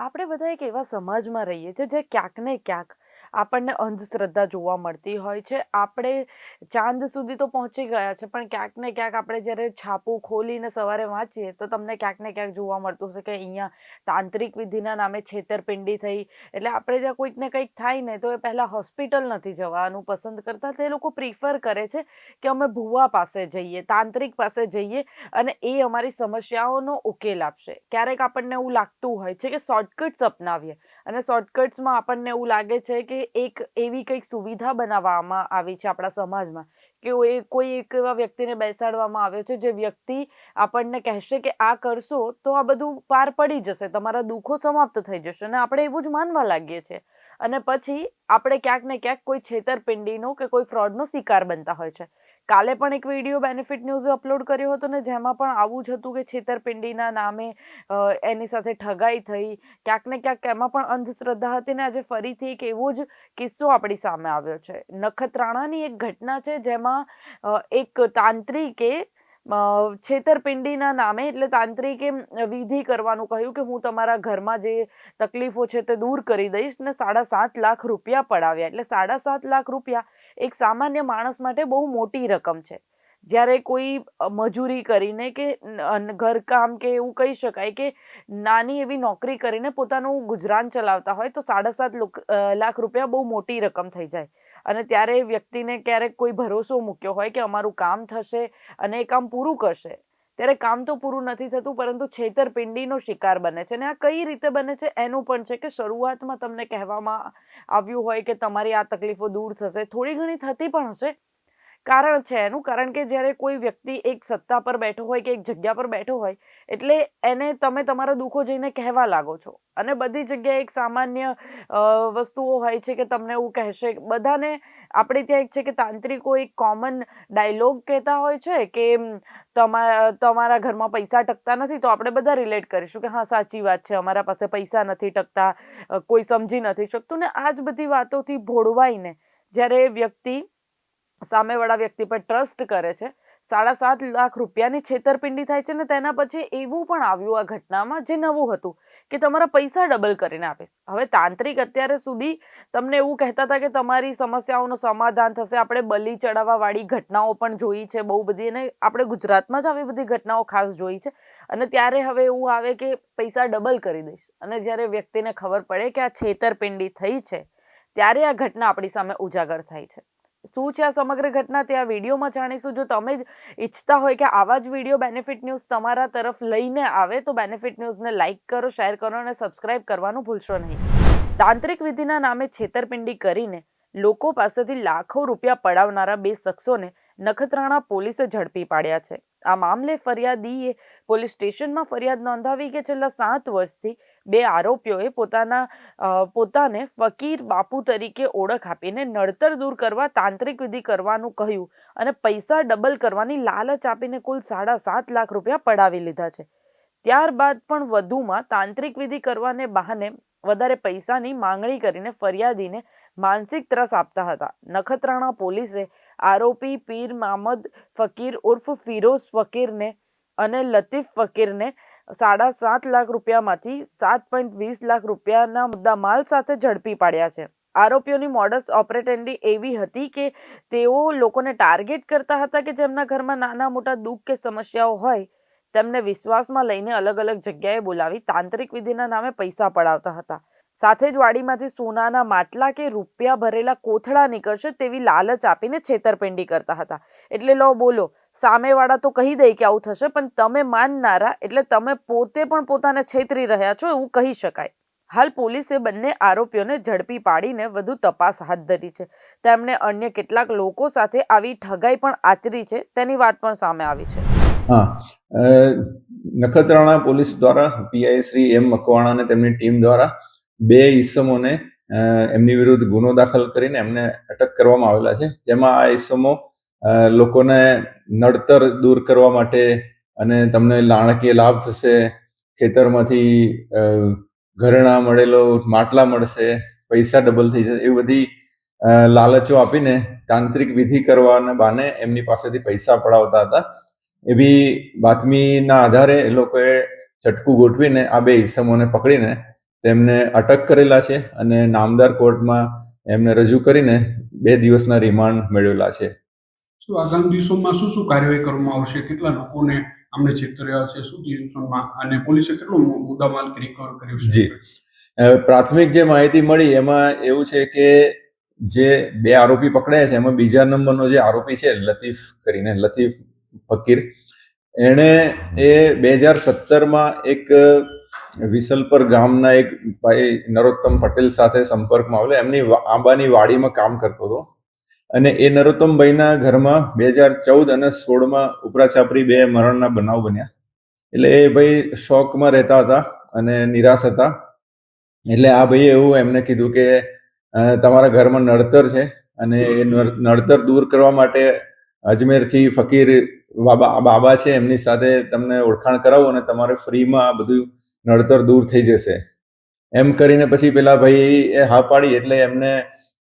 આપણે બધા એક એવા સમાજમાં રહીએ છીએ જે ક્યાંક ને ક્યાંક આપણને અંધશ્રદ્ધા જોવા મળતી હોય છે. આપણે ચાંદ સુધી તો પહોંચી ગયા છે, પણ ક્યાંક ને ક્યાંક આપણે જ્યારે છાપું ખોલીને સવારે વાંચીએ તો તમને ક્યાંક ને ક્યાંક જોવા મળતું હશે કે અહીંયા તાંત્રિક વિધિના નામે છેતરપિંડી થઈ. એટલે આપણે ત્યાં કોઈક ને કંઈક થાય ને તો એ પહેલાં હોસ્પિટલ નથી જવાનું પસંદ કરતા. તે લોકો પ્રિફર કરે છે કે અમે ભૂવા પાસે જઈએ, તાંત્રિક પાસે જઈએ અને એ અમારી સમસ્યાઓનો ઉકેલ આપશે. ક્યારેક આપણને એવું લાગતું હોય છે કે શોર્ટકટ્સ અપનાવીએ, અને શોર્ટકટ્સમાં આપણને એવું લાગે છે કે એક એવી કંઈક સુવિધા બનાવવામાં આવી છે આપણા સમાજમાં કે કોઈ એક એવા વ્યક્તિને બેસાડવામાં આવ્યો છે જે વ્યક્તિ આપણને કહેશે કે આ કરશો તો આ બધું પાર પડી જશે, તમારા દુઃખો સમાપ્ત થઈ જશે, અને આપણે એવું જ માનવા લાગીએ છીએ. અને પછી આપણે ક્યાંક ને ક્યાંક કોઈ છેતરપિંડીનો કે કોઈ ફ્રોડનો શિકાર બનતા હોય છે. કાલે પણ એક વિડીયો બેનિફિટ ન્યૂઝે અપલોડ કર્યો હતો ને જેમાં પણ આવું જ હતું કે છેતરપિંડીના નામે એની સાથે ઠગાઈ થઈ. ક્યાંક ને ક્યાંક એમાં પણ અંધશ્રદ્ધા હતી, ને આજે ફરીથી એક એવો જ કિસ્સો આપણી સામે આવ્યો છે. નખત્રાણાની એક ઘટના છે જેમાં એક તાંત્રિકે છેતરપિંડીના નામે, એટલે તાંત્રિકે વિધિ કરવાનું કહ્યું કે હું તમારા ઘરમાં જે તકલીફો છે તે દૂર કરી દઈશ, ને 7.5 લાખ રૂપિયા પડાવ્યા. એટલે 7.5 લાખ રૂપિયા એક સામાન્ય માણસ માટે બહુ મોટી રકમ છે. જ્યારે કોઈ મજૂરી કરીને કે ઘરકામ કે એવું કહી શકાય કે નાની એવી નોકરી કરીને પોતાનું ગુજરાન ચલાવતા હોય તો 7.5 લાખ રૂપિયા બહુ મોટી રકમ થઈ જાય. અને ત્યારે એ વ્યક્તિને ક્યારેક કોઈ ભરોસો મૂક્યો હોય કે અમારું કામ થશે અને એ કામ પૂરું કરશે, ત્યારે કામ તો પૂરું નથી થતું, પરંતુ છેતરપિંડીનો શિકાર બને છે. અને આ કઈ રીતે બને છે એનું પણ છે કે શરૂઆતમાં તમને કહેવામાં આવ્યું હોય કે તમારી આ તકલીફો દૂર થશે. થોડી ઘણી થતી પણ હશે. કારણ છે એનું, કારણ કે જ્યારે કોઈ વ્યક્તિ એક સત્તા પર બેઠો હોય કે એક જગ્યા પર બેઠો હોય એટલે એને તમે તમારા દુઃખો જઈને કહેવા લાગો છો. અને બધી જગ્યાએ એક સામાન્ય વસ્તુઓ હોય છે કે તમને એવું કહેશે. બધાને આપણે ત્યાં એક છે કે તાંત્રિકો એક કોમન ડાયલોગ કહેતા હોય છે કે તમારા ઘરમાં પૈસા ટકતા નથી, તો આપણે બધા રિલેટ કરીશું કે હા સાચી વાત છે, અમારા પાસે પૈસા નથી ટકતા, કોઈ સમજી નથી શકતું. ને આ જ બધી વાતોથી ભોળવાઈને જ્યારે વ્યક્તિ સામેવાળા વ્યક્તિ પર ટ્રસ્ટ કરે છે, 7.5 લાખ રૂપિયાની છેતરપિંડી થાય છે. ને તેના પછી એવું પણ આવ્યું આ ઘટનામાં જે નવું હતું કે તમારા પૈસા ડબલ કરીને આપીશ. હવે તાંત્રિક અત્યારે સુધી તમને એવું કહેતા હતા કે તમારી સમસ્યાઓનું સમાધાન થશે. આપણે બલી ચડાવવાવાળી ઘટનાઓ પણ જોઈ છે બહુ બધી, અને આપણે ગુજરાતમાં જ આવી બધી ઘટનાઓ ખાસ જોઈ છે. અને ત્યારે હવે એવું આવે કે પૈસા ડબલ કરી દઈશ, અને જ્યારે વ્યક્તિને ખબર પડે કે આ છેતરપિંડી થઈ છે ત્યારે આ ઘટના આપણી સામે ઉજાગર થાય છે. શું છે આ સમગ્ર ઘટના તે આ વિડીયોમાં જાણીશું. જો તમે જ ઈચ્છતા હોય કે આવા જ વિડીયો બેનિફિટ ન્યૂઝ તમારા તરફ લઈને આવે તો બેનિફિટ ન્યૂઝને લાઇક કરો, શેર કરો અને સબસ્ક્રાઇબ કરવાનું ભૂલશો નહીં. તાંત્રિક વિધિના નામે છેતરપિંડી કરીને લોકો પાસેથી લાખો રૂપિયા પડાવનારા 2 શખ્સોને નખત્રાણા પોલીસે ઝડપી પાડ્યા છે. આ મામલે ફરિયાદીએ પોલીસ સ્ટેશનમાં ફરિયાદ નોંધાવી કે છેલ્લા 7 વર્ષથી 2 આરોપીઓએ પોતાને ફકીર બાપુ તરીકે ઓળખ આપીને નડતર દૂર કરવા તાંત્રિક વિધિ કરવાનું કહ્યું અને પૈસા ડબલ કરવાની લાલચ આપીને કુલ 7.5 લાખ રૂપિયા પડાવી લીધા છે. ત્યારબાદ પણ વધુમાં તાંત્રિક વિધિ કરવાને બહાને વધારે પૈસાની માંગણી કરીને ફરિયાદીને માનસિક ત્રાસ આપતા હતા. નખત્રાણા પોલીસે આરોપી પીર મામદ ફકીર ઉર્ફ ફિરોઝ ફકીરને અને લતીફ ફકીરને 7.5 લાખ રૂપિયામાંથી 7.20 લાખ રૂપિયાના મુદ્દામાલ સાથે ઝડપી પાડ્યા છે. આરોપીઓની મોડસ ઓપરેટન્ડી એવી હતી કે તેઓ લોકોને ટાર્ગેટ કરતા હતા કે જેમના ઘરમાં નાના મોટા દુઃખ કે સમસ્યાઓ હોય તેમને વિશ્વાસમાં લઈને અલગ અલગ જગ્યાએ બોલાવી તાંત્રિક વિધિના નામે પૈસા પડાવતા હતા. સાથે જ વાડીમાંથી સોનાના માટલા કે રૂપિયા ભરેલા કોથળા નીકળશે તેવી લાલચ આપીને છેતરપિંડી કરતા હતા. એટલે લો બોલો, સામેવાળા તો કહી દે કે આવું થશે, પણ તમે માનનારા એટલે તમે પોતે પણ પોતાને છેતરી રહ્યા છો એવું કહી શકાય. હાલ પોલીસે બંને આરોપીઓને ઝડપી પાડીને વધુ તપાસ હાથ ધરી છે. તેમણે અન્ય કેટલાક લોકો સાથે આવી ઠગાઈ પણ આચરી છે તેની વાત પણ સામે આવી છે. નખત્રાણા પોલીસ દ્વારા પીઆઈ શ્રી એમ મકવાણા અને તેમની ટીમ દ્વારા 2 ઈસમોને એમની વિરુદ્ધ ગુનો દાખલ કરીને એમને અટક કરવામાં આવેલા છે. જેમાં આ ઈસમો લોકોને નડતર દૂર કરવા માટે અને તમને નાણાકીય લાભ થશે, ખેતરમાંથી ઘરેણાં મળેલો, માટલા મળશે, પૈસા ડબલ થઈ જશે, એવી બધી લાલચો આપીને તાંત્રિક વિધિ કરવાના બહાને એમની પાસેથી પૈસા પડાવતા હતા. એવી બાતમીના આધારે એ લોકોએ ઝટકું ગોઠવીને આ 2 ઈસમોને પકડીને તેમને અટક કરેલા છે અને નામદાર કોર્ટમાં એમને રજૂ કરીને 2 દિવસના રિમાન્ડ મેળવેલા છે. શું આગામી દિવસોમાં શું કાર્યવાહી કરવામાં આવશે? કેટલા લોકોને આમને છેતર્યા છે? શું દિવસોમાં અને પોલીસે કેટલો મુદ્દામાલ રિકવર કર્યો છે? જી, પ્રાથમિક જે માહિતી મળી એમાં એવું છે કે જે 2 આરોપી પકડાયા છે એમાં બીજા નંબરનો જે આરોપી છે લતીફ ફકીર, એણે એ 2017માં એક વિસલપર ગામના એક ભાઈ નરોત્તમ પટેલ સાથે સંપર્કમાં આવેલો. એમની આંબાની વાડીમાં કામ કરતો હતો અને એ નરોત્તમભાઈના ઘરમાં 2014 અને 16માં ઉપરાછાપરી 2 મરણના બનાવ બન્યા. એટલે એ ભાઈ શોકમાં રહેતા હતા અને નિરાશ હતા. એટલે આ ભાઈએ એવું એમને કીધું કે તમારા ઘરમાં નડતર છે અને એ નડતર દૂર કરવા માટે અજમેરથી ફકીર બાબા છે એમની સાથે તમને ઓળખાણ કરાવો અને તમારે ફ્રીમાં આ બધું નડતર દૂર થઈ જશે એમ કરીને પછી પેલા ભાઈ એ હા પાડી. એટલે એમને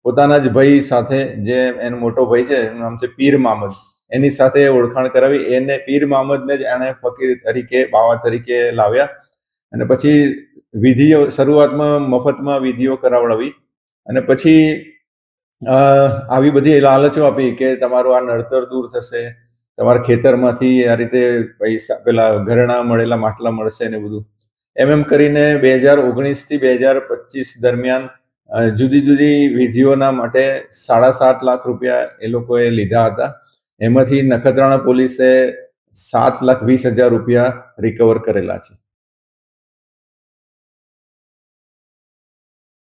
પોતાના જ ભાઈ સાથે, જે એનો મોટો ભાઈ છે એનું નામ છે પીર મામદ, એની સાથે ઓળખાણ કરાવી. એને પીર મામદને જ એણે ફકીર તરીકે, બાવા તરીકે લાવ્યા અને પછી વિધિઓ શરૂઆતમાં મફતમાં વિધિઓ કરાવડાવી અને પછી આવી બધી લાલચો આપી કે તમારું આ નડતર દૂર થશે, તમારા ખેતરમાંથી આ રીતે પૈસા, પેલા ઘરેણા મળેલા માટલા મળશે ને બધું. એમ કરીને 2019 થી 2025 દરમિયાન જુદી જુદી વિધિઓના માટે 7.5 લાખ રૂપિયા એ લોકોએ લીધા હતા. એમાંથી નખત્રાણા પોલીસે 7,20,000 રૂપિયા રિકવર કરેલા છે.